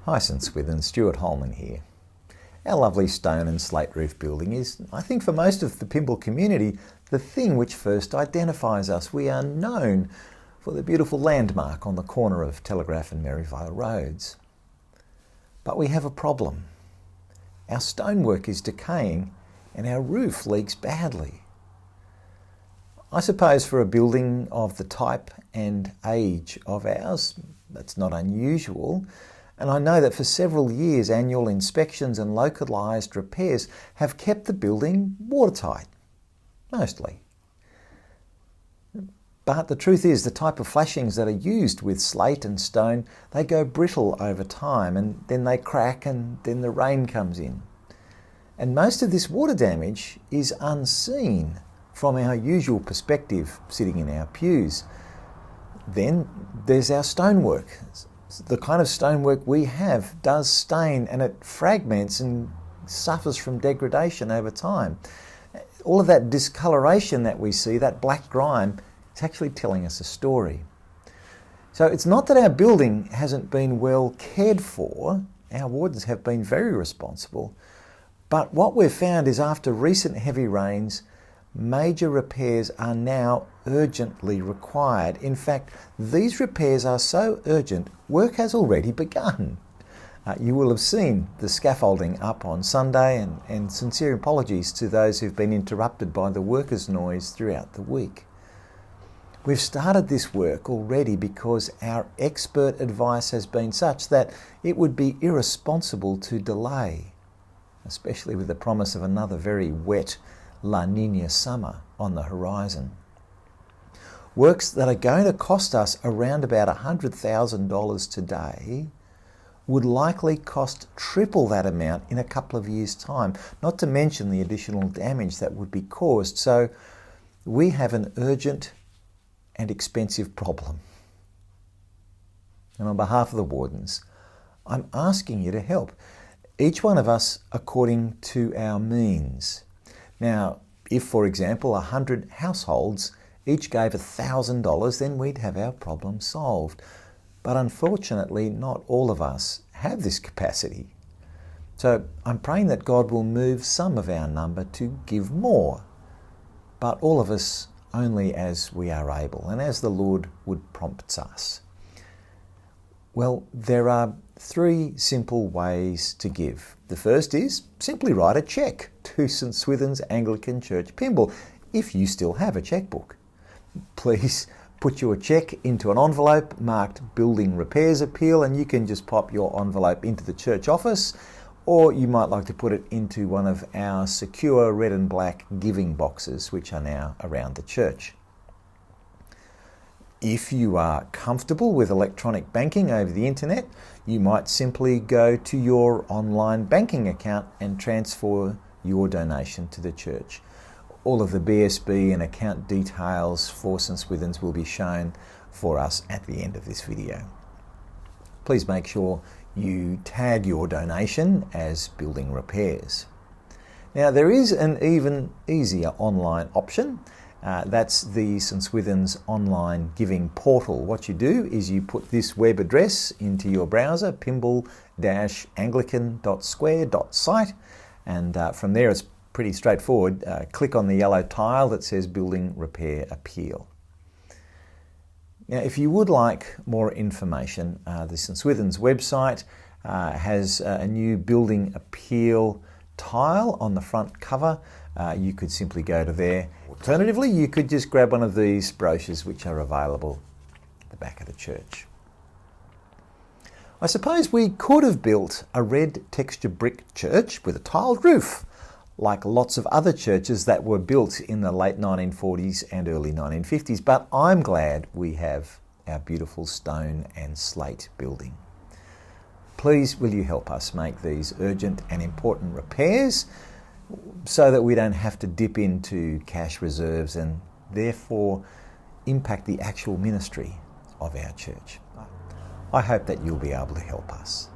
Hi St Swithun, Stuart Holman here. Our lovely stone and slate roof building is, I think for most of the Pymble community, the thing which first identifies us. We are known for the beautiful landmark on the corner of Telegraph and Maryvale roads. But we have a problem. Our stonework is decaying and our roof leaks badly. I suppose for a building of the type and age of ours, that's not unusual. And I know that for several years, annual inspections and localised repairs have kept the building watertight, mostly. But the truth is, the type of flashings that are used with slate and stone, they go brittle over time, and then they crack, and then the rain comes in. And most of this water damage is unseen from our usual perspective, sitting in our pews. Then there's our stonework. The kind of stonework we have does stain, and it fragments and suffers from degradation over time. All of that discoloration that we see, that black grime, it's actually telling us a story. So it's not that our building hasn't been well cared for. Our wardens have been very responsible. But what we've found is after recent heavy rains, major repairs are now urgently required. In fact, these repairs are so urgent, work has already begun. You will have seen the scaffolding up on Sunday, and sincere apologies to those who've been interrupted by the workers' noise throughout the week. We've started this work already because our expert advice has been such that it would be irresponsible to delay, especially with the promise of another very wet La Nina summer on the horizon. Works that are going to cost us around about $100,000 today would likely cost triple that amount in a couple of years' time, not to mention the additional damage that would be caused. So we have an urgent and expensive problem. And on behalf of the wardens, I'm asking you to help, each one of us according to our means. Now, if, for example, 100 households each gave $1,000, then we'd have our problem solved. But unfortunately, not all of us have this capacity. So I'm praying that God will move some of our number to give more, but all of us only as we are able and as the Lord would prompt us. Well, there are three simple ways to give. The first is simply write a cheque to St Swithun's Anglican Church, Pymble, if you still have a chequebook. Please put your cheque into an envelope marked Building Repairs Appeal, and you can just pop your envelope into the church office, or you might like to put it into one of our secure red and black giving boxes, which are now around the church. If you are comfortable with electronic banking over the internet, you might simply go to your online banking account and transfer your donation to the church. All of the BSB and account details for St Swithun's will be shown for us at the end of this video. Please make sure you tag your donation as building repairs. Now, there is an even easier online option. That's the St Swithun's online giving portal. What you do is you put this web address into your browser, pymble-anglican.square.site, and from there it's pretty straightforward. Click on the yellow tile that says Building Repair Appeal. Now, if you would like more information, the St Swithun's website has a new Building Appeal tile on the front cover. You could simply go to there. Alternatively, you could just grab one of these brochures which are available at the back of the church. I suppose we could have built a red texture brick church with a tiled roof, like lots of other churches that were built in the late 1940s and early 1950s, but I'm glad we have our beautiful stone and slate building. Please, will you help us make these urgent and important repairs so that we don't have to dip into cash reserves and therefore impact the actual ministry of our church? I hope that you'll be able to help us.